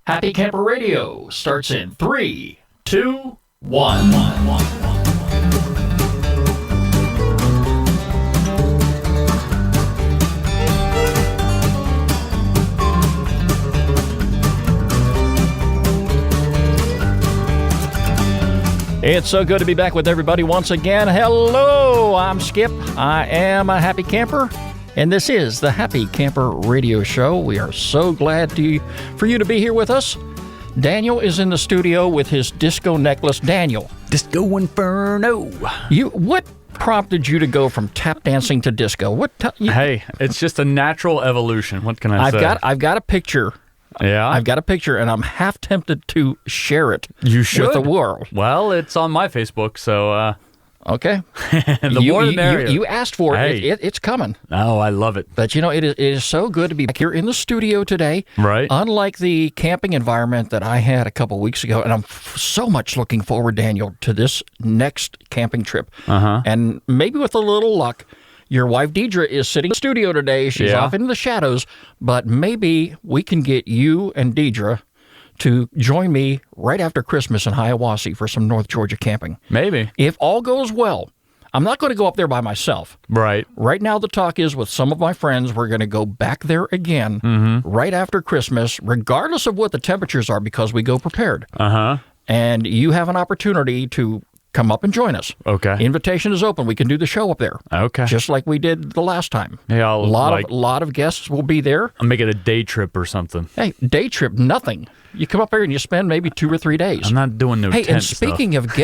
Happy Camper Radio starts in 3, 2, 1. It's so good to be back with everybody once again. Hello, I'm Skip. I am a happy camper, and this is the Happy Camper Radio Show. We are so glad for you to be here with us. Daniel is in the studio with his disco necklace. Daniel. Disco Inferno. What prompted you to go from tap dancing to disco? Hey, it's just a natural evolution. What can I say? I've got a picture. Yeah? I've got a picture, and I'm half tempted to share it. You should. With the world. Well, it's on my Facebook, so... Okay. The more the merrier. You asked for it. Hey. It's coming. Oh, I love it. But, it is so good to be back here in the studio today. Right. Unlike the camping environment that I had a couple weeks ago, and I'm so much looking forward, Daniel, to this next camping trip. Uh-huh. And maybe with a little luck, your wife, Deidre, is sitting in the studio today. She's off into the shadows, but maybe we can get you and Deidre to join me right after Christmas in Hiawassee for some North Georgia camping. Maybe. If all goes well, I'm not going to go up there by myself. Right. Right now, the talk is with some of my friends, we're going to go back there again right after Christmas, regardless of what the temperatures are, because we go prepared. Uh-huh. And you have an opportunity to come up and join us. Okay. Invitation is open. We can do the show up there. Okay. Just like we did the last time. Yeah, a lot of guests will be there. I'll make it a day trip or something. Hey, day trip, nothing. You come up here and you spend maybe 2 or 3 days. I'm not doing no tent and speaking stuff. of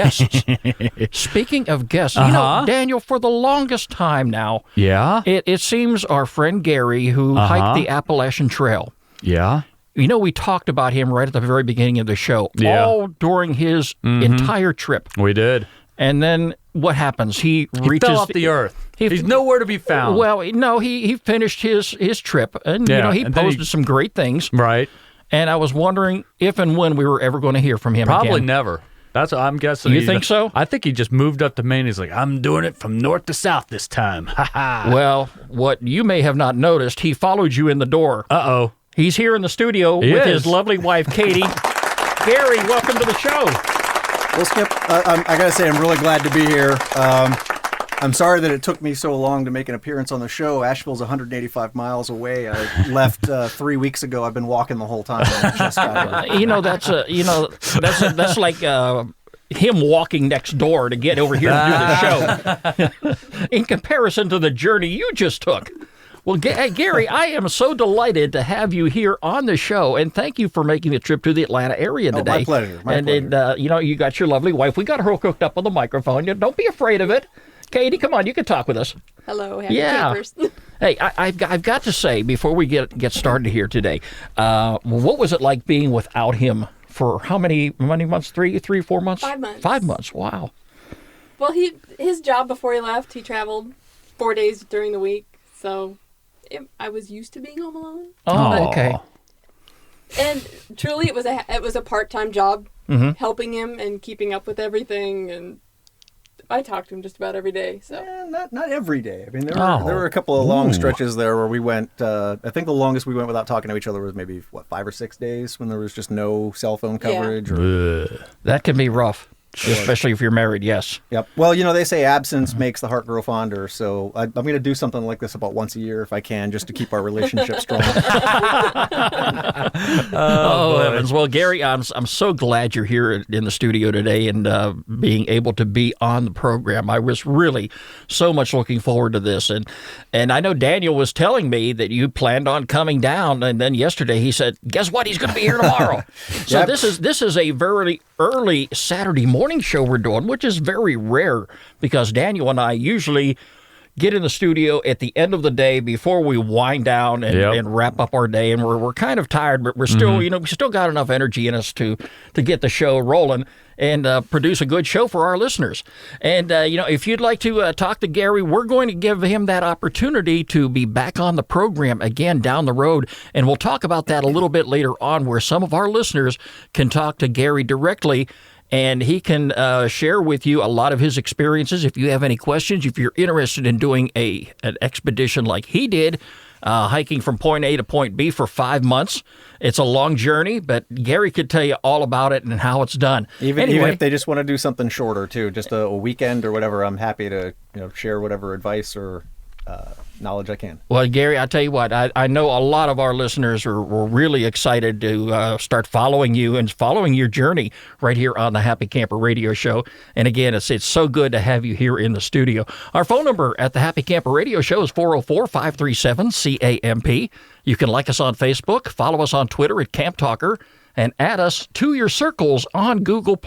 guests, Daniel, for the longest time now, it seems our friend Gary, who hiked the Appalachian Trail. Yeah. We talked about him right at the very beginning of the show, all during his entire trip. We did. And then what happens? He reaches fell off the earth. He's nowhere to be found. Well, no, he finished his trip, and he posted some great things. Right. And I was wondering if and when we were ever going to hear from him Probably again. never. That's what I'm guessing. You think so? I think he just moved up to Maine. He's like, I'm doing it from north to south this time. Well, what you may have not noticed, he followed you in the door. Uh-oh. He's here in the studio with his lovely wife, Katie. Gary, welcome to the show. Well, Skip, I got to say I'm really glad to be here. I'm sorry that it took me so long to make an appearance on the show. Asheville's 185 miles away. I left 3 weeks ago. I've been walking the whole time. Just got here. That's like him walking next door to get over here to do the show. In comparison to the journey you just took. Well, Gary, I am so delighted to have you here on the show, and thank you for making the trip to the Atlanta area today. My pleasure. My pleasure. And you got your lovely wife. We got her hooked up on the microphone. Don't be afraid of it. Katie, come on, you can talk with us. Hello, happy campers. Hey, I've got to say, before we get started here today, what was it like being without him for how many months? 3, 4 months? 5 months. 5 months, wow. Well, his job before he left, he traveled 4 days during the week, so I was used to being home alone. Oh, okay. And truly, it was a part-time job, helping him and keeping up with everything, and I talked to him just about every day. So not every day. I mean, there were a couple of long stretches there where we went. I think the longest we went without talking to each other was maybe 5 or 6 days when there was just no cell phone coverage. Yeah. That can be rough. Especially if you're married, yes. Yep. Well, they say absence makes the heart grow fonder, so I'm going to do something like this about once a year if I can, just to keep our relationship strong. Oh, heavens. Well, Gary, I'm so glad you're here in the studio today and being able to be on the program. I was really so much looking forward to this. And I know Daniel was telling me that you planned on coming down, and then yesterday he said, guess what? He's going to be here tomorrow. So this is a very early Saturday morning show we're doing, which is very rare because Daniel and I usually get in the studio at the end of the day before we wind down and wrap up our day, and we're kind of tired, but we're still we still got enough energy in us to get the show rolling and produce a good show for our listeners. And if you'd like to talk to Gary, we're going to give him that opportunity to be back on the program again down the road, and we'll talk about that a little bit later on, where some of our listeners can talk to Gary directly. And he can share with you a lot of his experiences. If you have any questions, if you're interested in doing an expedition like he did, hiking from point A to point B for 5 months. It's a long journey, but Gary could tell you all about it and how it's done. Even if they just want to do something shorter too, just a weekend or whatever, I'm happy to share whatever advice or knowledge I can. Well, Gary, I tell you what, I know a lot of our listeners were really excited to start following you and following your journey right here on the Happy Camper Radio Show. And again, it's so good to have you here in the studio. Our phone number at the Happy Camper Radio Show is 404-537-CAMP. You can like us on Facebook, follow us on Twitter at Camp Talker, and add us to your circles on Google+.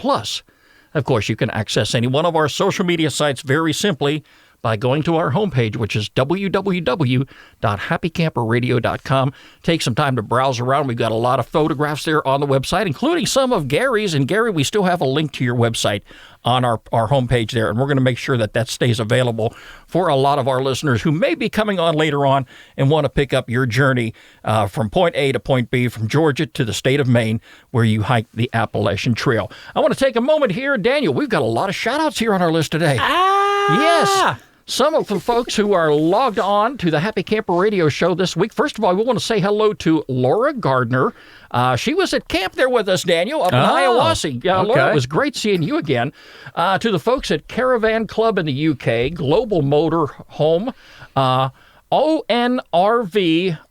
Of course, you can access any one of our social media sites very simply by going to our homepage, which is www.happycamperradio.com. Take some time to browse around. We've got a lot of photographs there on the website, including some of Gary's. And Gary, we still have a link to your website on our homepage there, and we're going to make sure that stays available for a lot of our listeners who may be coming on later on and want to pick up your journey from point A to point B, from Georgia to the state of Maine, where you hike the Appalachian Trail. I want to take a moment here. Daniel, we've got a lot of shout-outs here on our list today. Yes. Some of the folks who are logged on to the Happy Camper Radio Show this week. First of all, we want to say hello to Laura Gardner. She was at camp there with us, Daniel, up in Hiawassee. Okay. Laura, it was great seeing you again. To the folks at Caravan Club in the UK, Global Motor Home, ONRV,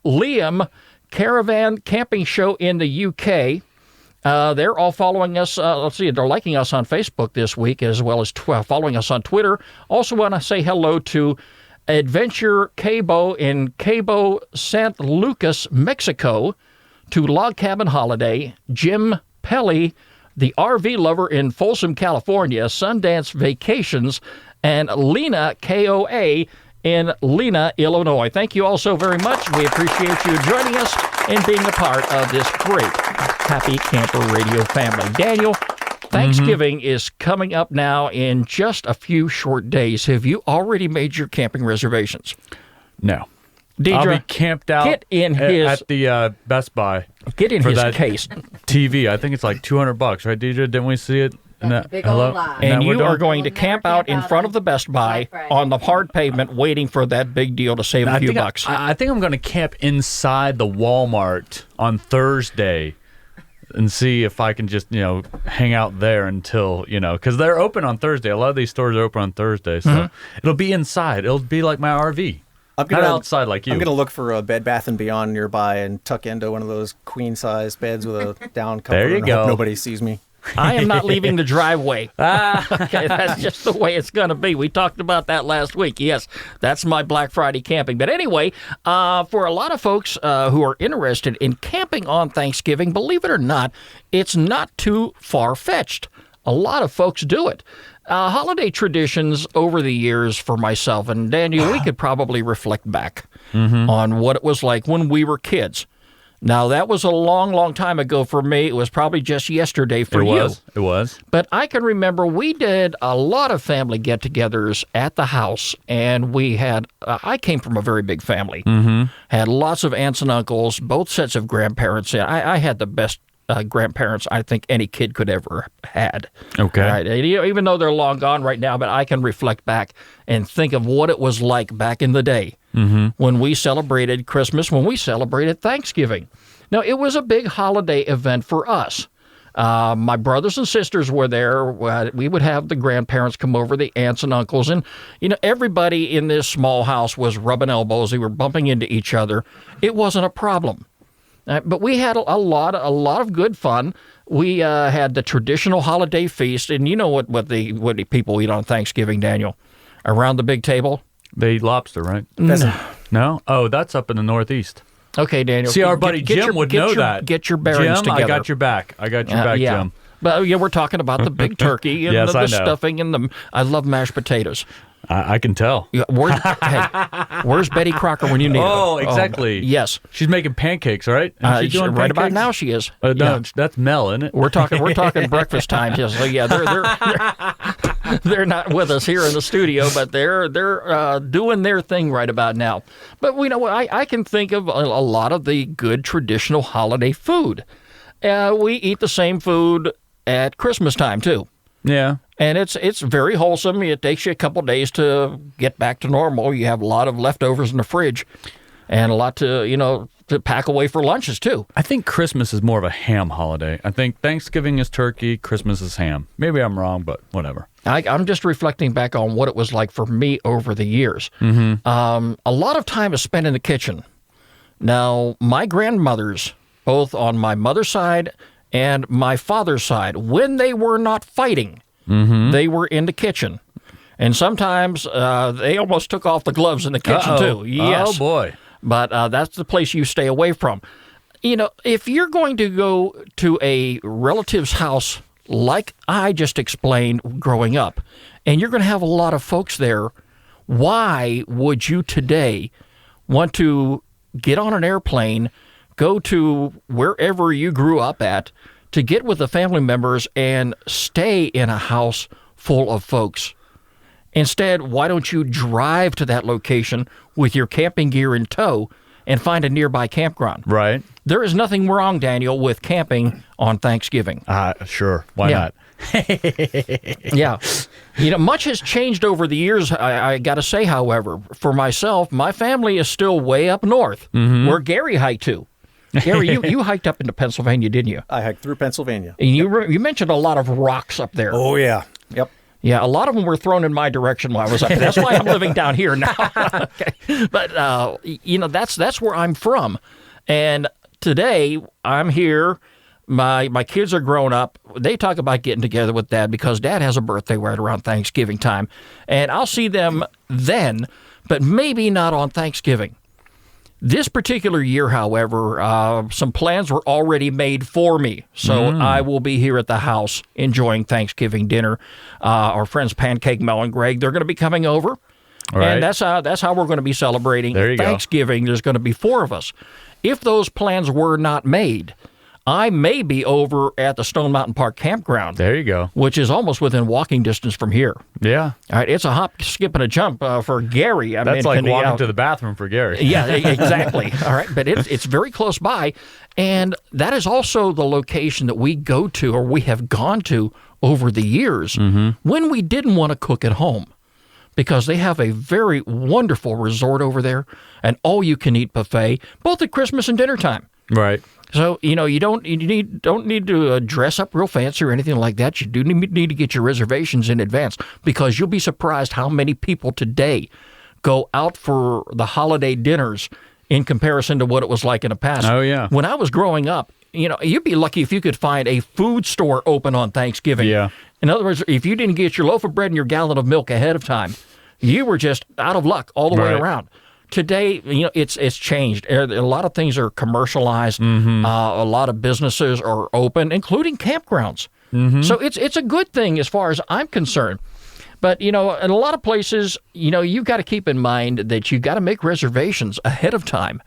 Liam, Caravan Camping Show in the UK. They're all following us. They're liking us on Facebook this week, as well as following us on Twitter. Also want to say hello to Adventure Cabo in Cabo San Lucas, Mexico, to Log Cabin Holiday, Jim Pelly, the RV Lover in Folsom, California, Sundance Vacations, and Lena KOA in Lena, Illinois. Thank you all so very much. We appreciate you joining us and being a part of this great Happy Camper Radio family. Daniel, Thanksgiving is coming up now in just a few short days. Have you already made your camping reservations? No. Deidre, I'll be camped out at the Best Buy. Get in his case. TV. I think it's like $200, right, Deidre? Didn't we see it? That's a big old lie. And you are going to camp out in front of the Best Buy on the hard pavement waiting for that big deal to save a few bucks. I think I'm going to camp inside the Walmart on Thursday and see if I can just, hang out there until, because they're open on Thursday. A lot of these stores are open on Thursday, so it'll be inside. It'll be like my RV. Not outside like you. I'm going to look for a Bed Bath & Beyond nearby and tuck into one of those queen-size beds with a down cover. There you go. Hope nobody sees me. I am not leaving the driveway. Okay, that's just the way it's going to be. We talked about that last week. Yes, that's my Black Friday camping. But anyway, for a lot of folks who are interested in camping on Thanksgiving, believe it or not, it's not too far-fetched. A lot of folks do it. Holiday traditions over the years for myself and Daniel, we could probably reflect back on what it was like when we were kids. Now, that was a long, long time ago for me. It was probably just yesterday for you. It was. But I can remember we did a lot of family get-togethers at the house, and we had, I came from a very big family, had lots of aunts and uncles, both sets of grandparents. I had the best grandparents I think any kid could ever had. Okay. Right? Even though they're long gone right now, but I can reflect back and think of what it was like back in the day. When we celebrated Christmas, when we celebrated Thanksgiving. Now, it was a big holiday event for us. My brothers and sisters were there. We would have the grandparents come over, the aunts and uncles, and everybody in this small house was rubbing elbows. They were bumping into each other. It wasn't a problem. But we had a lot of good fun. We had the traditional holiday feast, and you know what the people eat on Thanksgiving, Daniel? Around the big table? They eat lobster, right? No? Oh, that's up in the Northeast. Okay, Daniel. See, our buddy Jim would know that. Get your bearings Jim, together. I got your back. Yeah. Jim. But we're talking about the big turkey and Yes, the I know. stuffing and I love mashed potatoes. I can tell. Yeah, where's Betty Crocker when you need her? Oh, exactly. Yes. She's making pancakes, right? Is she doing right about pancakes? now she is. No, that's Mel, isn't it? We're talking breakfast time. Yes. So yeah, they're not with us here in the studio, but they're doing their thing right about now. But I can think of a lot of the good traditional holiday food. We eat the same food at Christmas time too. Yeah. And it's very wholesome. It takes you a couple days to get back to normal. You have a lot of leftovers in the fridge. and a lot to pack away for lunches too. I think Christmas is more of a ham holiday. I think Thanksgiving is turkey, Christmas is ham. Maybe I'm wrong, but whatever. I'm just reflecting back on what it was like for me over the years. A lot of time is spent in the kitchen. Now, my grandmothers, both on my mother's side and my father's side, when they were not fighting, they were in the kitchen. And sometimes they almost took off the gloves in the kitchen too. Yes. Oh, boy. But that's the place you stay away from. If you're going to go to a relative's house like I just explained growing up, and you're going to have a lot of folks there, why would you today want to get on an airplane, go to wherever you grew up at, to get with the family members and stay in a house full of folks? Instead, why don't you drive to that location with your camping gear in tow and find a nearby campground? Right. There is nothing wrong, Daniel, with camping on Thanksgiving. Sure. Why not? Yeah. Much has changed over the years, I got to say, however. For myself, my family is still way up north, where Gary hiked to. Gary, you hiked up into Pennsylvania, didn't you? I hiked through Pennsylvania. And you mentioned a lot of rocks up there. Oh, yeah. Yep. Yeah, a lot of them were thrown in my direction while I was up there. That's why I'm living down here now. Okay. But, that's where I'm from. And today, I'm here. My kids are grown up. They talk about getting together with Dad because Dad has a birthday right around Thanksgiving time. And I'll see them then, but maybe not on Thanksgiving. This particular year, however, some plans were already made for me. So I will be here at the house enjoying Thanksgiving dinner. Our friends Pancake, Mel, and Greg, they're going to be coming over. All right. And that's how we're going to be celebrating Thanksgiving. There's going to be 4 of us. If those plans were not made, I may be over at the Stone Mountain Park campground. There you go. Which is almost within walking distance from here. Yeah. All right, it's a hop, skip, and a jump for Gary. That's like walking to the bathroom for Gary. Yeah, exactly. All right, but it's very close by, and that is also the location that we go to, or we have gone to over the years, when we didn't want to cook at home. Because they have a very wonderful resort over there, an all-you-can-eat buffet, both at Christmas and dinner time. Right. So, you don't need to dress up real fancy or anything like that. You do need to get your reservations in advance, because you'll be surprised how many people today go out for the holiday dinners in comparison to what it was like in the past. Oh, yeah. When I was growing up, you'd be lucky if you could find a food store open on Thanksgiving. Yeah. In other words, if you didn't get your loaf of bread and your gallon of milk ahead of time, you were just out of luck all the way around. Today, it's changed. A lot of things are commercialized. A lot of businesses are open, including campgrounds. So it's a good thing as far as I'm concerned. But, in a lot of places, you've got to keep in mind that you've got to make reservations ahead of time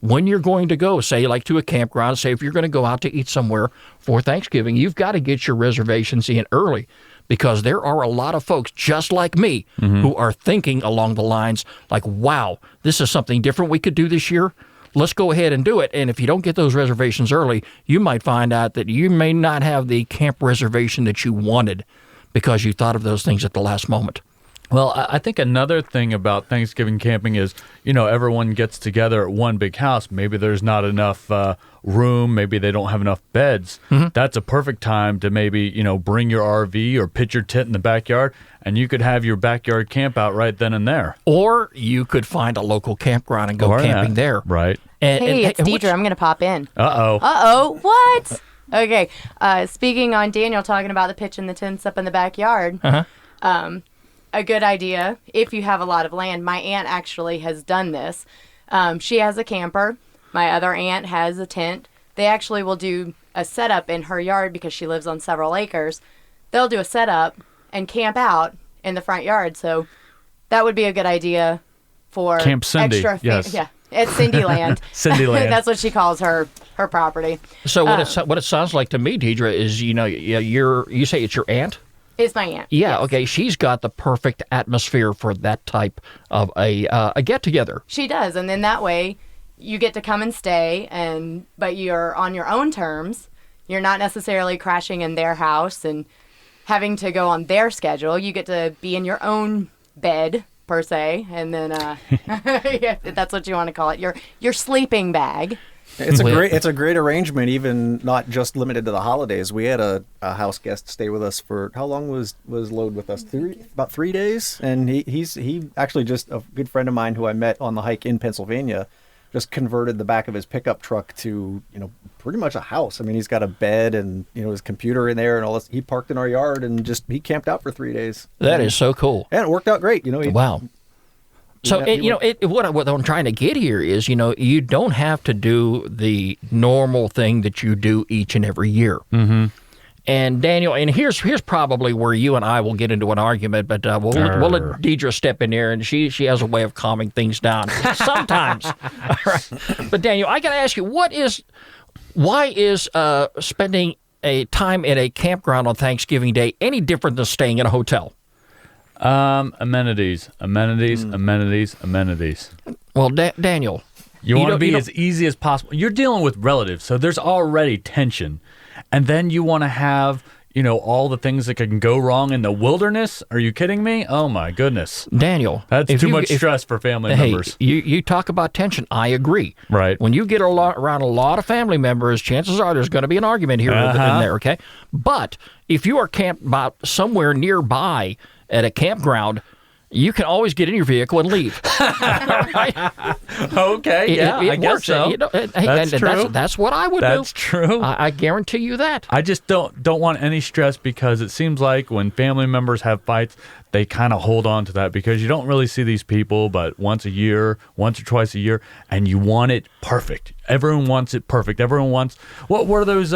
when you're going to go, say, like to a campground. Say if you're going to go out to eat somewhere for Thanksgiving, you've got to get your reservations in early. Because there are a lot of folks just like me who are thinking along the lines like, wow, this is something different we could do this year. Let's go ahead and do it. And if you don't get those reservations early, you might find out that you may not have the camp reservation that you wanted because you thought of those things at the last moment. Well, I think another thing about Thanksgiving camping is, everyone gets together at one big house. Maybe there's not enough room. Maybe they don't have enough beds. That's a perfect time to maybe, bring your RV or pitch your tent in the backyard, and you could have your backyard camp out right then and there. Or you could find a local campground and go camping there. Right. Hey, it's Deidre. I'm going to pop in. Uh-oh. What? Okay. Speaking on Daniel talking about the pitching the tents up in the backyard. A good idea if you have a lot of land. My aunt actually has done this. She has a camper. My other aunt has a tent. They actually will do a setup in her yard because she lives on several acres. They'll do a setup and camp out in the front yard. So that would be a good idea for Camp Cindy. Extra yes. Yeah, it's Cindy Land. Cindy Land. That's what she calls her property. So what it sounds like to me, Deidre, is you say it's your aunt? It's my aunt. Yeah, yes. Okay. She's got the perfect atmosphere for that type of a get-together. She does, and then that way you get to come and stay, but you're on your own terms. You're not necessarily crashing in their house and having to go on their schedule. You get to be in your own bed, per se, and then yeah, if that's what you want to call it, your sleeping bag. It's a great arrangement, even not just limited to the holidays. We had a house guest stay with us for how long was Load with us? About 3 days, and he actually just a good friend of mine who I met on the hike in Pennsylvania, just converted the back of his pickup truck to pretty much a house. I mean, he's got a bed and his computer in there and all this. He parked in our yard and he camped out for 3 days. That is so cool. And it worked out great. Wow. So, what I'm trying to get here is, you don't have to do the normal thing that you do each and every year. Mm-hmm. And Daniel, and here's probably where you and I will get into an argument, but we'll let Deidre step in there, and she has a way of calming things down sometimes. All right. But Daniel, I got to ask you, why is spending a time in a campground on Thanksgiving Day any different than staying in a hotel? Amenities. Well, Daniel, you want to be as easy as possible. You're dealing with relatives, so there's already tension. And then you want to have, all the things that can go wrong in the wilderness? Are you kidding me? Oh, my goodness. Daniel. That's too much stress for family members. You talk about tension. I agree. Right. When you get around a lot of family members, chances are there's going to be an argument here and there, okay? But if you are camped about somewhere nearby at a campground, you can always get in your vehicle and leave. Right? Okay, I guess works. so. That's true. That's what I would do. That's true. I guarantee you that. I just don't want any stress, because it seems like when family members have fights, they kind of hold on to that, because you don't really see these people but once or twice a year, and you want it perfect. Everyone wants it perfect. Everyone wants what are those?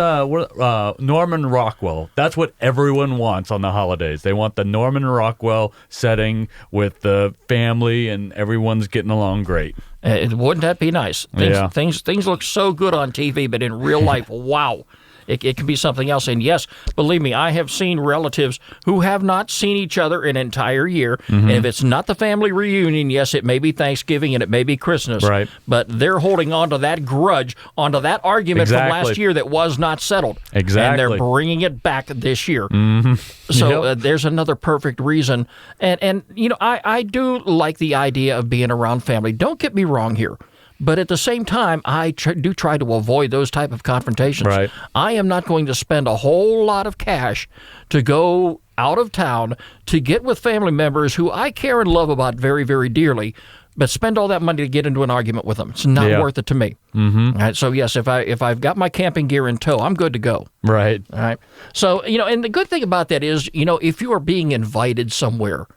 Norman Rockwell. That's what everyone wants on the holidays. They want the Norman Rockwell setting with the family and everyone's getting along great. Wouldn't that be nice? Things look so good on TV, but in real life, wow. It can be something else. And yes, believe me, I have seen relatives who have not seen each other an entire year. Mm-hmm. And if it's not the family reunion, yes, it may be Thanksgiving and it may be Christmas. Right. But they're holding on to that grudge, onto that argument from last year that was not settled. Exactly. And they're bringing it back this year. Mm-hmm. So there's another perfect reason. And I do like the idea of being around family. Don't get me wrong here. But at the same time, I do try to avoid those type of confrontations. Right. I am not going to spend a whole lot of cash to go out of town to get with family members who I care and love about very, very dearly, but spend all that money to get into an argument with them. It's not worth it to me. Mm-hmm. All right, so yes, if I've got my camping gear in tow, I'm good to go. Right. All right. So, and the good thing about that is, if you are being invited somewhere,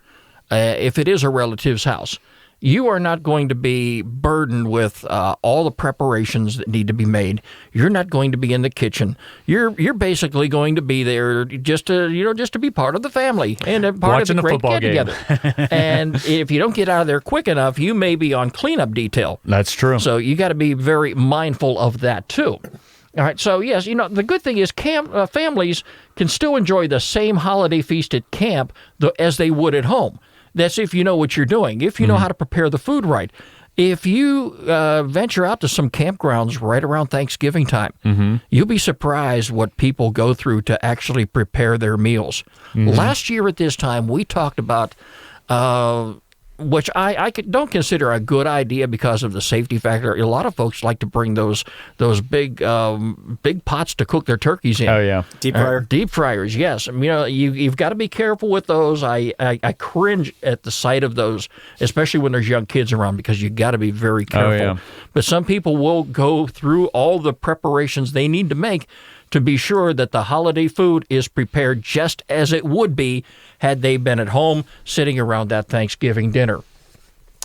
if it is a relative's house, you are not going to be burdened with all the preparations that need to be made. You're not going to be in the kitchen. You're basically going to be there just to be part of the family and a part Watching of the great football game. get-together. And if you don't get out of there quick enough, you may be on cleanup detail. That's true. So you got to be very mindful of that too. All right, so yes, the good thing is families can still enjoy the same holiday feast at camp as they would at home. That's if you know what you're doing, if you know how to prepare the food right. If you venture out to some campgrounds right around Thanksgiving time, you'll be surprised what people go through to actually prepare their meals. Last year at this time, we talked about, which I don't consider a good idea because of the safety factor. A lot of folks like to bring those big pots to cook their turkeys in. Oh yeah, deep fryer. Deep fryers, yes. You've got to be careful with those. I cringe at the sight of those, especially when there's young kids around, because you got to be very careful. Oh, yeah. But some people will go through all the preparations they need to make to be sure that the holiday food is prepared just as it would be had they been at home sitting around that Thanksgiving dinner.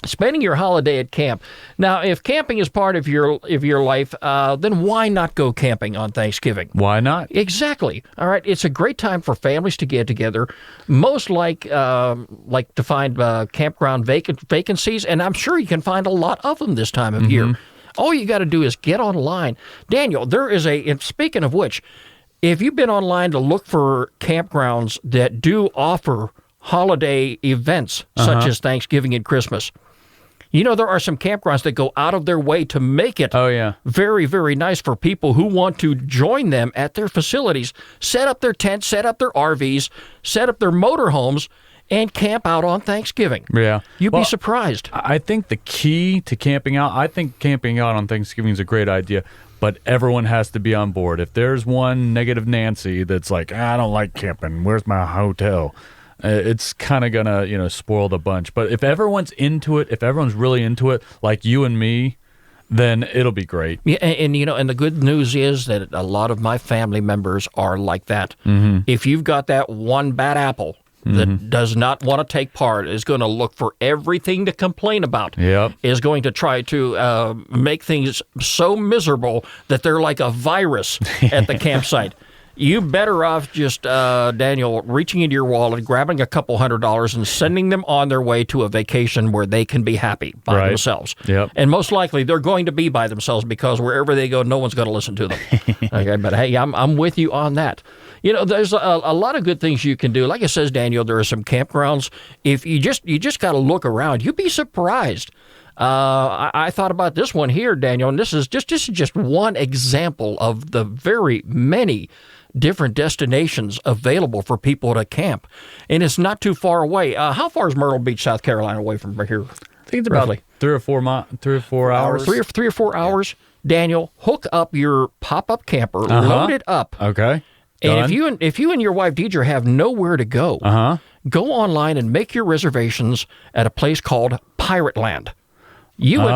Spending your holiday at camp. Now, if camping is part of your life, then why not go camping on Thanksgiving? Why not? Exactly. All right. It's a great time for families to get together. Most like to find campground vacancies, and I'm sure you can find a lot of them this time of year. All you got to do is get online. Daniel, there is and speaking of which, if you've been online to look for campgrounds that do offer holiday events such as Thanksgiving and Christmas, there are some campgrounds that go out of their way to make it very, very nice for people who want to join them at their facilities, set up their tents, set up their RVs, set up their motorhomes, and camp out on Thanksgiving. Yeah. You'd be surprised. I think the key to camping out, I think camping out on Thanksgiving is a great idea, but everyone has to be on board. If there's one negative Nancy that's like, I don't like camping, where's my hotel? It's kind of going to, spoil the bunch. But if everyone's into it, if everyone's really into it, like you and me, then it'll be great. Yeah, and the good news is that a lot of my family members are like that. Mm-hmm. If you've got that one bad apple that does not want to take part, is going to look for everything to complain about, is going to try to make things so miserable that they're like a virus at the campsite. You better off just, Daniel, reaching into your wallet, grabbing a couple $100 and sending them on their way to a vacation where they can be happy by themselves. Yep. And most likely they're going to be by themselves because wherever they go, no one's going to listen to them. Okay, but hey, I'm with you on that. There's a lot of good things you can do. Like it says, Daniel, there are some campgrounds. If you just got to look around, you'd be surprised. I thought about this one here, Daniel, and this is just one example of the very many different destinations available for people to camp, and it's not too far away. How far is Myrtle Beach, South Carolina, away from here? I think it's about 3 or 4 hours. 3 or 4 hours. Daniel, hook up your pop-up camper, load it up. Okay. And if you and your wife Deidre have nowhere to go, go online and make your reservations at a place called Pirate Land. You would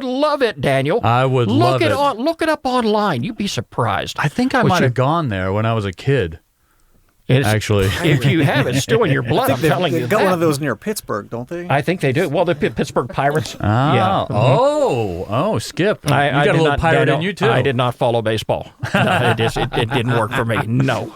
love it, Daniel. I would love it. Look it up online. You'd be surprised. I think I might have gone there when I was a kid. Actually, if you have, it's still in your blood. I'm telling you. They've got one of those near Pittsburgh, don't they? I think they do. Well, the Pittsburgh Pirates. Yeah. Oh, Skip. You got a little pirate in you too. I did not follow baseball. No, it didn't work for me. No.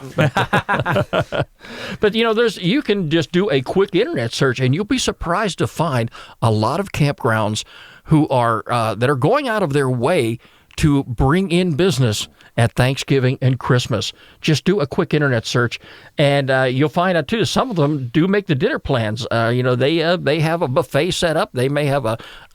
But you can just do a quick internet search, and you'll be surprised to find a lot of campgrounds who are that are going out of their way to bring in business at Thanksgiving and Christmas. Just do a quick internet search, and you'll find out too. Some of them do make the dinner plans. They have a buffet set up. They may have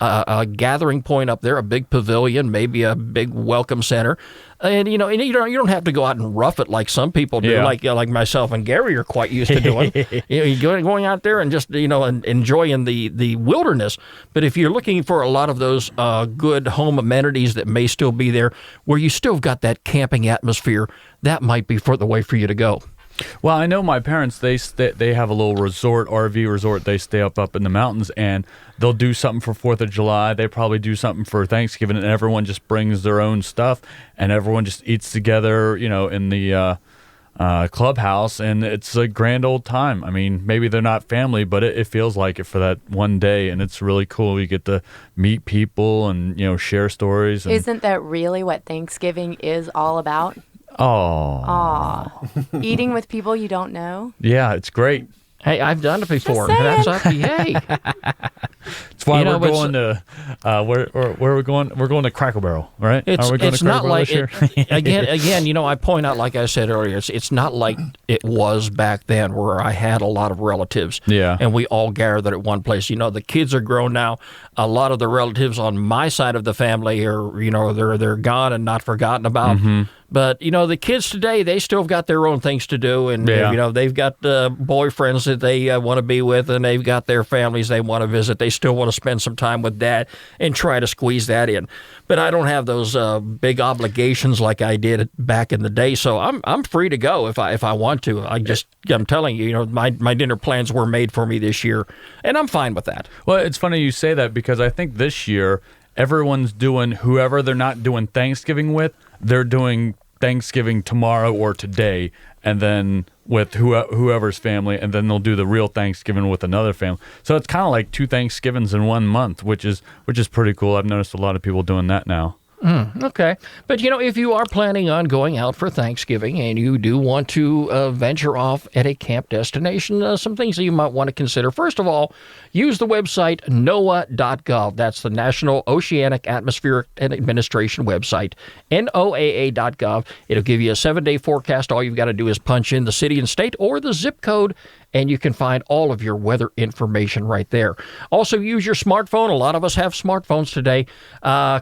a gathering point up there, a big pavilion, maybe a big welcome center. And you don't have to go out and rough it like some people do, like myself and Gary are quite used to doing. You're going out there and just and enjoying the wilderness. But if you're looking for a lot of those good home amenities that may still be there, where you still got that camping atmosphere, that might be the way for you to go. Well, I know my parents, they have a little RV resort. They stay up in the mountains, and they'll do something for 4th of July. They probably do something for Thanksgiving, and everyone just brings their own stuff, and everyone just eats together, in the clubhouse, and it's a grand old time. I mean, maybe they're not family, but it feels like it for that one day, and it's really cool. You get to meet people and, share stories. Isn't that really what Thanksgiving is all about? Oh. Eating with people you don't know? Yeah, it's great. Hey, I've done it before. Just That's yay. That's why we're going to where are we going? We're going to Cracker Barrel, right? It's not like again. I point out, like I said earlier, it's not like it was back then where I had a lot of relatives. Yeah. And we all gathered at one place. The kids are grown now. A lot of the relatives on my side of the family are they're gone and not forgotten about. Mm-hmm. But, the kids today, they still got their own things to do. And, they've got boyfriends that they want to be with, and they've got their families they want to visit. They still want to spend some time with Dad and try to squeeze that in. But I don't have those big obligations like I did back in the day. So I'm free to go if I want to. I'm telling you, my dinner plans were made for me this year, and I'm fine with that. Well, it's funny you say that because I think this year everyone's doing whoever they're not doing Thanksgiving with, they're doing Thanksgiving tomorrow or today, and then with whoever's family, and then they'll do the real Thanksgiving with another family. So it's kind of like 2 Thanksgivings in 1 month, which is pretty cool. I've noticed a lot of people doing that now. Okay. But, if you are planning on going out for Thanksgiving and you do want to venture off at a camp destination, some things that you might want to consider. First of all, use the website NOAA.gov. That's the National Oceanic Atmospheric Administration website, NOAA.gov. It'll give you a 7-day forecast. All you've got to do is punch in the city and state or the zip code, and you can find all of your weather information right there. Also, use your smartphone. A lot of us have smartphones today.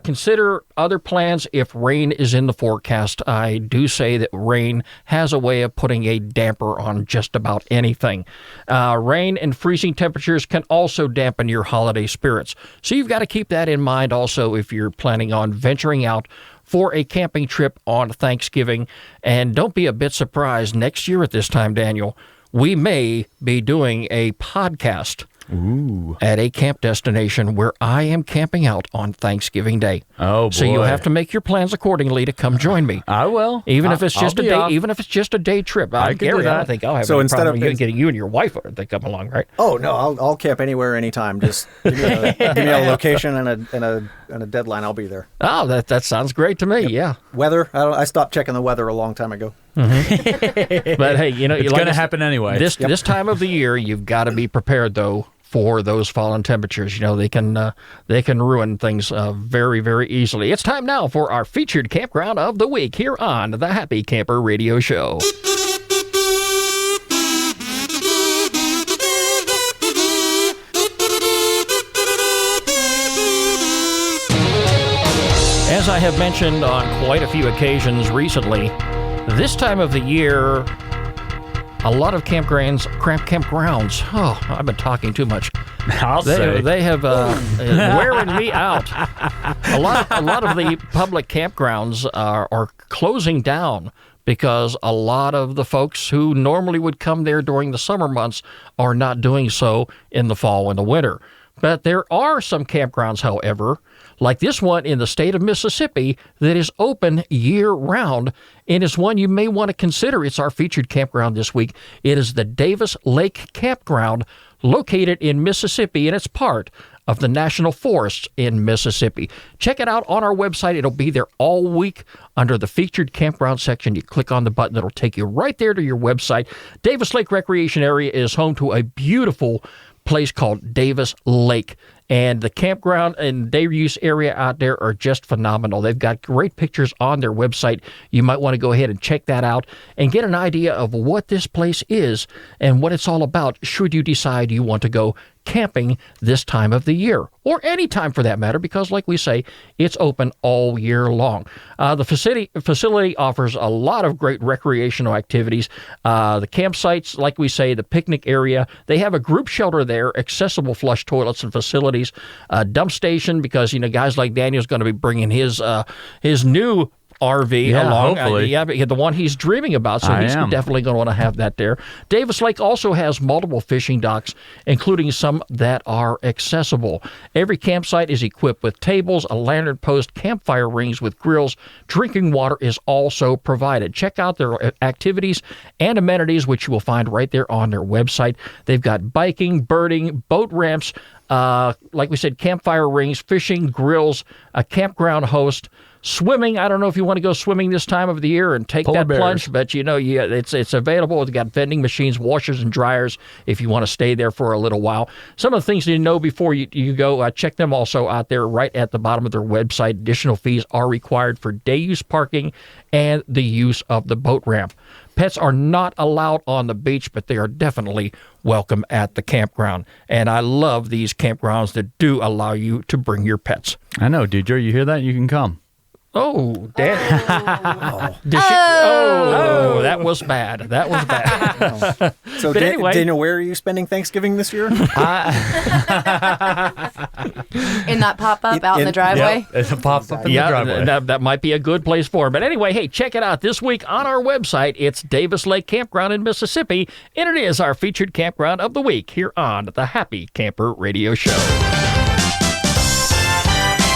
Consider other plans if rain is in the forecast. I do say that rain has a way of putting a damper on just about anything. Rain and freezing temperatures can also dampen your holiday spirits. So you've got to keep that in mind also if you're planning on venturing out for a camping trip on Thanksgiving. And don't be a bit surprised, next year at this time, Daniel, we may be doing a podcast at a camp destination where I am camping out on Thanksgiving Day. Oh, boy. So you'll have to make your plans accordingly to come join me. I will. Even if it's just a day, even if it's just a day trip. I can do Gary, that. I don't think I'll have So any instead problem of getting you and your wife to come along, right? Oh no, I'll camp anywhere, anytime. Just give me a location and a deadline. I'll be there. Oh, that sounds great to me. Yeah. Weather? I stopped checking the weather a long time ago. But hey, It's going to happen anyway. This time of the year, you've got to be prepared though for those fallen temperatures. They can ruin things very, very easily. It's time now for our featured campground of the week here on the Happy Camper Radio Show. As I have mentioned on quite a few occasions recently, this time of the year, a lot of campgrounds. Oh, I've been talking too much. They have wearing me out. A lot of the public campgrounds are closing down because a lot of the folks who normally would come there during the summer months are not doing so in the fall and the winter. But there are some campgrounds, however, like this one in the state of Mississippi, that is open year-round, and is one you may want to consider. It's our featured campground this week. It is the Davis Lake Campground, located in Mississippi, and it's part of the National Forests in Mississippi. Check it out on our website. It'll be there all week under the featured campground section. You click on the button, that'll take you right there to your website. Davis Lake Recreation Area is home to a beautiful place called Davis Lake, and the campground and day use area out there are just phenomenal. They've got great pictures on their website. You might want to go ahead and check that out and get an idea of what this place is and what it's all about should you decide you want to go camping this time of the year, or any time for that matter, because like we say, it's open all year long. The facility offers a lot of great recreational activities. The campsites, like we say, the picnic area, they have a group shelter there, accessible flush toilets and facilities, a dump station, because guys like Daniel's going to be bringing his new RV along. Hopefully. The one he's dreaming about, so he's definitely going to want to have that there. Davis Lake also has multiple fishing docks, including some that are accessible. Every campsite is equipped with tables, a lantern post, campfire rings with grills. Drinking water is also provided. Check out their activities and amenities, which you will find right there on their website. They've got biking, birding, boat ramps, like we said, campfire rings, fishing, grills, a campground host, swimming. I don't know if you want to go swimming this time of the year and take that plunge, but it's available. They've got vending machines, washers and dryers if you want to stay there for a little while. Some of the things you know before you go, check them also out there right at the bottom of their website. Additional fees are required for day use parking and the use of the boat ramp. Pets are not allowed on the beach, but they are definitely welcome at the campground. And I love these campgrounds that do allow you to bring your pets. I know, Deidre, you hear that? You can come. Oh, Dan. That was bad. That was bad. So, anyway, Daniel, where are you spending Thanksgiving this year? In that pop-up out in the driveway? Yeah, it's a pop-up in the driveway. That might be a good place for him. But anyway, hey, check it out this week on our website. It's Davis Lake Campground in Mississippi, and it is our featured campground of the week here on the Happy Camper Radio Show.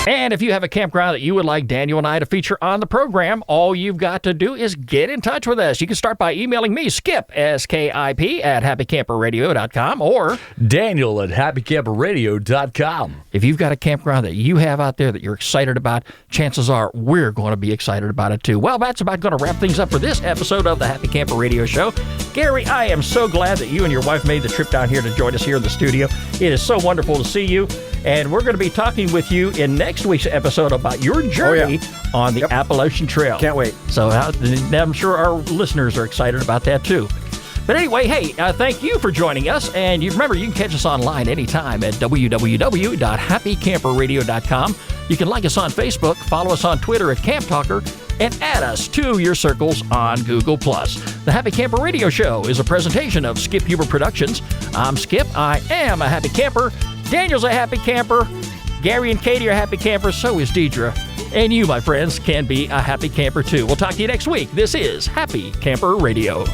And if you have a campground that you would like Daniel and I to feature on the program, all you've got to do is get in touch with us. You can start by emailing me, Skip, S-K-I-P, at happycamperradio.com, or Daniel at happycamperradio.com. If you've got a campground that you have out there that you're excited about, chances are we're going to be excited about it too. Well, that's about going to wrap things up for this episode of the Happy Camper Radio Show. Gary, I am so glad that you and your wife made the trip down here to join us here in the studio. It is so wonderful to see you. And we're going to be talking with you in next week's episode about your journey on the Appalachian Trail. Can't wait. So I'm sure our listeners are excited about that too. But anyway, hey, thank you for joining us. And you remember, you can catch us online anytime at www.happycamperradio.com. You can like us on Facebook, follow us on Twitter at Camp Talker, and add us to your circles on Google+. The Happy Camper Radio Show is a presentation of Skip Huber Productions. I'm Skip. I am a happy camper. Daniel's a happy camper. Gary and Katie are happy campers. So is Deidre. And you, my friends, can be a happy camper too. We'll talk to you next week. This is Happy Camper Radio.